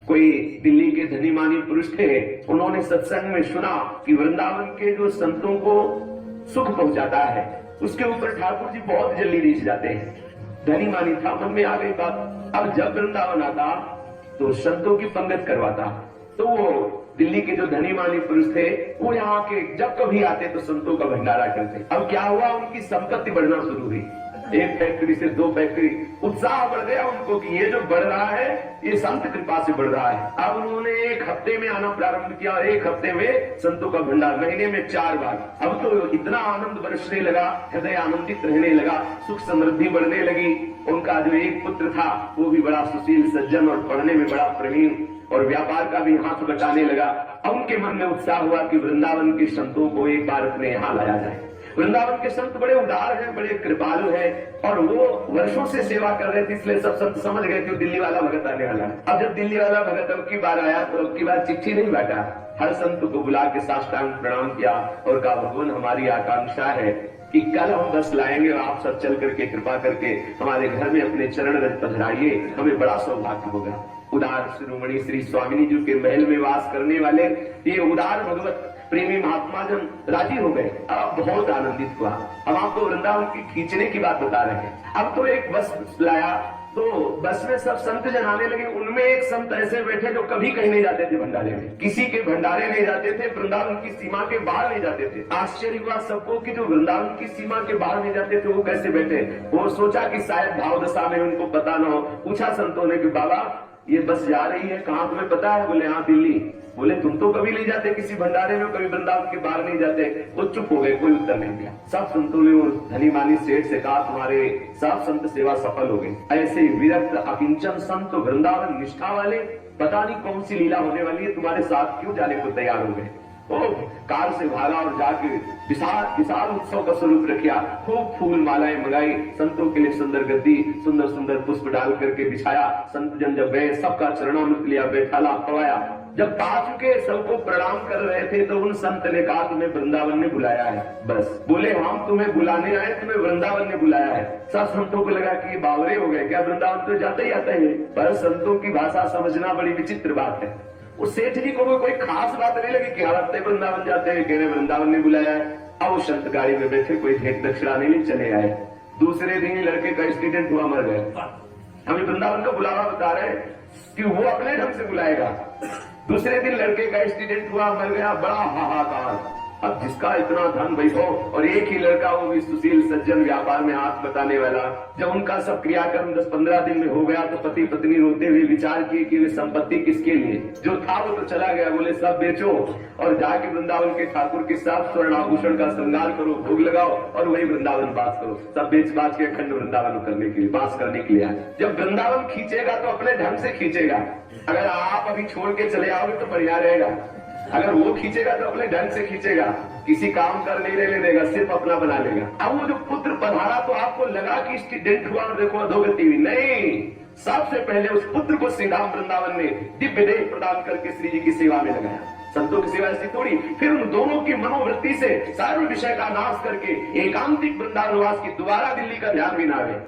कोई दिल्ली के धनी मानी पुरुष थे, उन्होंने सत्संग में सुना कि वृंदावन के जो संतों को सुख पहुंचाता है उसके ऊपर ठाकुर जी बहुत जल्दी रीझ जाते हैं। धनी मानी था, मन में आ गई बात, अब जब वृंदावन आता तो संतों की पंगत करवाता। तो वो दिल्ली के जो धनी मानी पुरुष थे वो यहाँ के जब कभी आते तो संतों का भंडारा करते। अब क्या हुआ, उनकी संपत्ति बढ़ना शुरू हुई, 1 फैक्ट्री से 2 फैक्ट्री, उत्साह बढ़ गया उनको कि ये जो बढ़ रहा है ये संत कृपा से बढ़ रहा है। अब उन्होंने 1 हफ्ते में आना प्रारंभ किया और 1 हफ्ते में संतों का भंडार, महीने में 4 बार। अब तो इतना आनंद बरसने लगा, हृदय आनंदित रहने लगा, सुख समृद्धि बढ़ने लगी। उनका जो एक पुत्र था वो भी बड़ा सुशील सज्जन और पढ़ने में बड़ा प्रवीण और व्यापार का भी हाथ बटाने लगा। अब उनके मन में उत्साह हुआ कि वृंदावन के संतों को एक बार अपने यहाँ लाया जाए। वृंदावन के संत बड़े उदार हैं, बड़े कृपालु हैं और वो वर्षों से सेवा कर रहे थे, इसलिए सब संत समझ गए कि दिल्ली वाला भगत आने वाला है। अब जब दिल्ली वाला भगत अब की बार आया तो अब की बार चिट्ठी नहीं बांटा, हर संत को बुला के साष्टांग प्रणाम किया और कहा, भगवान हमारी आकांक्षा है कि कल हम बस लाएंगे और आप सब चल करके कृपा करके हमारे घर में अपने चरण रज पधराइए, हमें बड़ा सौभाग्य होगा। उदार शिरोमणि श्री स्वामिनी जी के महल में वास करने वाले ये उदार भगवत प्रेमी महात्मा जन राजी हो गए। अब बहुत आनंदित हुआ। अब आपको वृंदावन की खींचने की बात बता रहे हैं। अब तो एक बस लाया तो बस में सब संत जन आने लगे। उनमें एक संत ऐसे बैठे जो कभी कहीं नहीं जाते थे भंडारे में, किसी के भंडारे नहीं जाते थे, वृंदावन की सीमा के बाहर नहीं जाते थे। आश्चर्य हुआ सबको कि जो वृंदावन की सीमा के बाहर नहीं जाते थे वो कैसे बैठे। वो सोचा कि शायद भाव दशा में उनको पता न हो। पूछा संतों ने कि बाबा ये बस जा रही है, कहाँ तुम्हें पता है? बोले हाँ दिल्ली। बोले तुम तो कभी नहीं जाते किसी भंडारे में, कभी वृंदावन के बाहर नहीं जाते। वो चुप हो गए, कोई उत्तर नहीं दिया। सब संतों ने उस धनी मानी सेठ से कहा तुम्हारे सब संत सेवा सफल हो गई। ऐसे विरक्त अकिंचन संत वृंदावन निष्ठा वाले, पता नहीं कौन सी लीला होने वाली है, तुम्हारे साथ क्यों जाने को तैयार हो गए। वो कार से भागा और जाके विशाल उत्सव का स्वरूप रखा, खूब फूल मालाएं मंगाई, संतों के लिए सुंदर गद्दी, सुंदर सुंदर पुष्प डाल करके बिछाया। संत जन जब गए सबका चरणामृत लिया, बैठाला पवाया। जब पा चुके सबको प्रणाम कर रहे थे तो उन संत ने कहा तुम्हें वृंदावन ने बुलाया है। बस बोले हम तुम्हें बुलाने आए, तुम्हें वृंदावन ने बुलाया है। सब संतों को लगा कि ये बावरे हो गए क्या, वृंदावन तो जाते ही आता है। पर संतों की भाषा समझना बड़ी विचित्र बात है। उस सेठ जी को कोई खास बात नहीं लगी कि हालत वृंदावन जाते हैं, कह रहे वृंदावन ने बुलाया है। अब वो संत गाड़ी में बैठे, कोई भेंट दक्षिणा नहीं चले आए। दूसरे दिन ही लड़के का एक्सीडेंट हुआ, मर गए। हमें वृंदावन का बुलावा बता रहे कि वो अपने ढंग से बुलाएगा। दूसरे दिन लड़के का एक्सीडेंट हुआ, मर गया, बड़ा हाहाकार। अब जिसका इतना धन वैभव और एक ही लड़का, वो भी सुशील सज्जन व्यापार में हाथ बताने वाला। जब उनका सब क्रियाक्रम 10-15 दिन में हो गया तो पति पत्नी रोते हुए विचार किए कि वे संपत्ति किसके लिए, जो था वो तो चला गया। बोले सब बेचो और जाके वृंदावन के ठाकुर के साथ स्वर्ण आभूषण का श्रृंगार करो, भोग लगाओ और वही वृंदावन बास करो। सब बेच बाच के अखंड वृंदावन करने के लिए, बास करने के लिए आए। जब वृंदावन खींचेगा तो अपने ढंग से खींचेगा। अगर आप अभी छोड़ के चले आओगे तो बढ़िया रहेगा, अगर वो खींचेगा तो अपने ढंग से खींचेगा, किसी काम कर नहीं रहने देगा, सिर्फ अपना बना लेगा। अब वो जो पुत्र पधारा तो आपको लगा कि एक्सीडेंट हुआ और देखो अधोगति हुई, नहीं। सबसे पहले उस पुत्र को श्रीधाम वृंदावन में दिव्य देह प्रदान करके श्री जी की सेवा में लगाया। संतों की सेवा ऐसी थोड़ी। फिर उन दोनों की मनोवृत्ति से सारे विषय का नाश करके एकांतिक वृंदावन निवास की दोबारा दिल्ली का ध्यान भी ना आए।